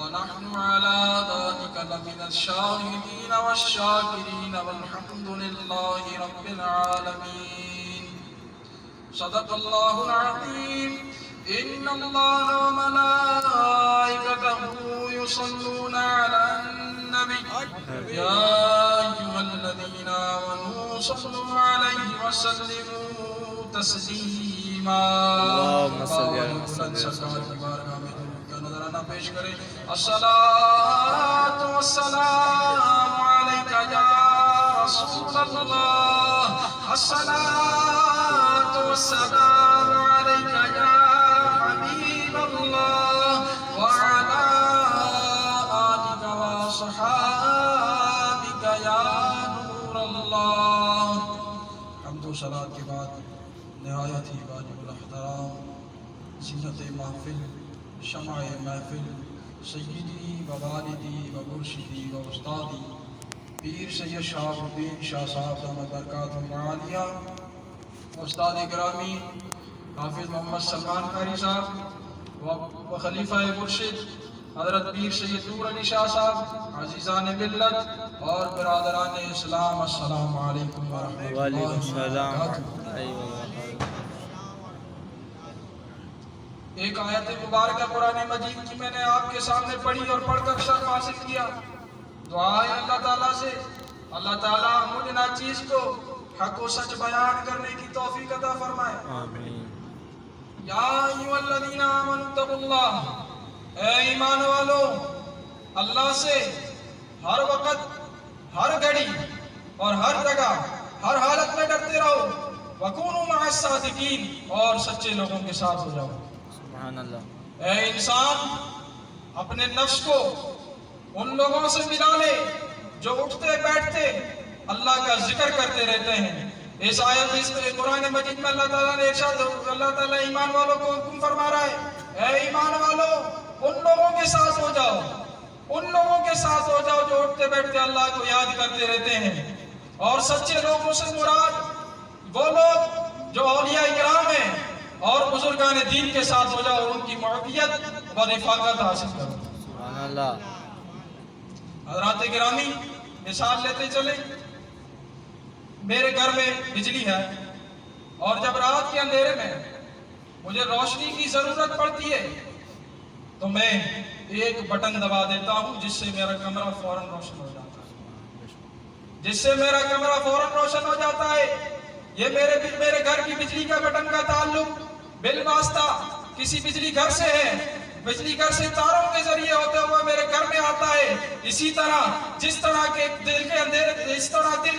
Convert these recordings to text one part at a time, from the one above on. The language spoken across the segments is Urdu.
ونحن على ذلك لمن الشاهدين والشاكرين والحمد لله رب العالمين. صدق الله العظيم. إن الله وملائكته يصلون على النبي يا أيها الذين آمنوا صلوا عليه وسلموا تسليما. اللهم صل على سرکار کی بارگاہ میں درود کا نذرانہ پیش کریں. الصلاۃ والسلام علیک یا رسول اللہ. الصلاۃ والسلام علیک یا حبیب اللہ وعلی آلک وصحابک یا نور اللہ. حمد و صلاۃ کے بعد نہایت ہی واجب الاحترام زینت محفل شمع محفل سیدی و والدی و مرشدی و استادی پیر سید شہاب الدین شاہ صاحب دامت برکاتہ عالیہ، استاد گرامی حافظ محمد سلمان قاری صاحب و خلیفہ مرشد حضرت پیر سید نور علی شاہ صاحب، عزیزان ملت اور برادران اسلام، السلام علیکم ورحمۃ اللہ وبرکاتہ. ایک آیت مبارکہ قرآن مجید کی میں نے آپ کے سامنے پڑھی اور پڑھ کر شرف حاصل کیا. دعا ہے اللہ تعالیٰ سے اللہ تعالیٰ مجھے ناچیز کو حق و سچ بیان کرنے کی توفیق عطا فرمائے. آمین. یا ایھا الذین آمنوا اتقوا اللہ، اے ایمان والو اللہ سے ہر وقت ہر گھڑی اور ہر جگہ ہر حالت میں ڈرتے رہو. وکونوا مع الصادقین، اور سچے لوگوں کے ساتھ ہو جاؤ. سبحان اللہ. اے انسان اپنے نفس کو ان لوگوں سے ملا لے جو اٹھتے بیٹھتے اللہ کا ذکر کرتے رہتے ہیں. اس آیت اس قرآن مجید میں اللہ تعالیٰ نے ارشاد، اللہ تعالیٰ ایمان والوں کو حکم فرما رہا ہے، اے ایمان والو ان لوگوں کے ساتھ ہو جاؤ، ان لوگوں کے ساتھ ہو جاؤ جو اٹھتے بیٹھتے اللہ کو یاد کرتے رہتے ہیں. اور سچے لوگوں سے مراد وہ لوگ جو اولیاء کرام ہیں اور بزرگان دین کے ساتھ ہو جاؤ اور ان کی معیت و رفاقت حاصل کرو. سبحان اللہ. حضرات گرامی مثال لیتے چلیں، میرے گھر میں بجلی ہے اور جب رات کے اندھیرے میں مجھے روشنی کی ضرورت پڑتی ہے تو میں ایک بٹن دبا دیتا ہوں جس سے میرا کمرہ فوراً روشن ہو جاتا ہے، جس سے میرا کمرہ فوراً روشن ہو جاتا ہے. یہ میرے گھر کی بجلی کا بٹن کا تعلق بالواسطہ کسی بجلی گھر سے ہے، بجلی گھر سے تاروں کے ذریعے ہوتے ہوئے میرے گھر میں آتا ہے. اسی طرح جس طرح دل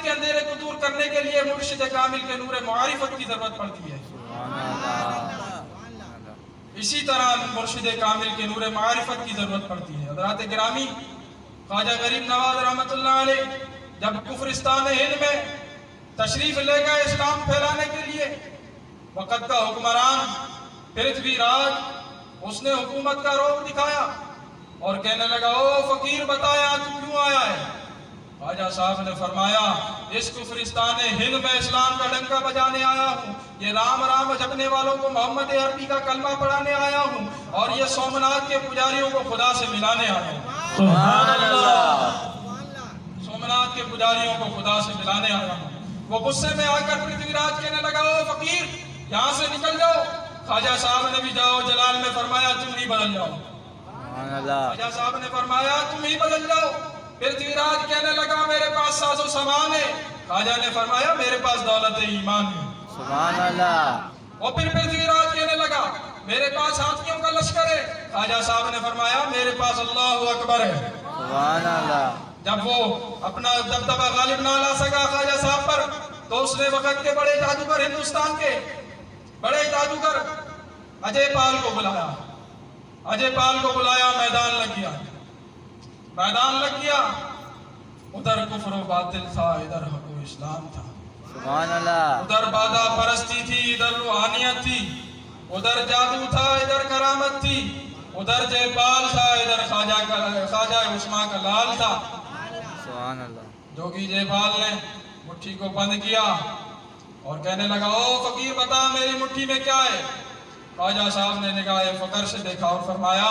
کے اندھیرے کو دور کرنے کے لیے مرشد کامل کے نور معرفت کی ضرورت پڑتی ہے. اسی طرح مرشد کامل کے نور معرفت کی ضرورت پڑتی ہے. حضرات گرامی خواجہ غریب نواز رحمۃ اللہ علیہ جب کفرستان ہند میں تشریف لے گئے اسلام پھیلانے کے لیے، وقت کا حکمران پرتھوی راج اس نے حکومت کا روب دکھایا اور کہنے لگا، او فقیر بتایا تو کیوں آیا ہے؟ خواجہ صاحب نے فرمایا، اس کفرستان ہند میں اسلام کا ڈنکا بجانے آیا ہوں، یہ رام رام جپنے والوں کو محمد عربی کا کلمہ پڑھانے آیا ہوں، اور یہ سومناتھ کے پجاریوں کو خدا سے ملانے آیا ہوں. سبحان اللہ. سومناتھ کے پجاریوں کو خدا سے ملانے آیا ہوں. وہ غصے میں آ کر پرتھوی راج کہنے لگا، او فقیر یہاں سے نکل جاؤ. خواجہ صاحب نے بھی جاؤ جلال میں فرمایا تم ہی بدل جاؤ. سبحان اللہ. خواجہ صاحب نے فرمایا تم ہی بدل جاؤ. پرتھوی راج کہنے لگا میرے پاس ساز و سامان ہے. خواجہ نے فرمایا میرے پاس دولت ایمان ہے. سبحان اللہ. اور پھر پرتھوی راج کہنے لگا میرے پاس ہاتھیوں کا لشکر ہے. خواجہ صاحب نے فرمایا میرے پاس اللہ اکبر ہے. سبحان اللہ. جب وہ اپنا دبدبہ غالب نہ لا سکا خواجہ صاحب پر تو اس نے وقت کے بڑے جادوگر، ہندوستان کے بڑے جادوگر اجے پال کو بلایا. اجے پال کو بلایا، میدان لگ گیا. میدان لگ گیا. ادھر کفر و باطل تھا، ادھر حق و اسلام تھا. سبحان اللہ. ادھر بادہ پرستی تھی، ادھر روحانیت تھی. ادھر جادو تھا، ادھر کرامت تھی. ادھر جے پال تھا، ادھر خواجہ عثمان کا لال تھا. سبحان اللہ. جوگی جے پال نے مٹھی کو بند کیا اور کہنے لگا او فقیر بتا میری مٹھی میں کیا ہے؟ خواجہ صاحب نے نگاہ فقر سے دیکھا اور فرمایا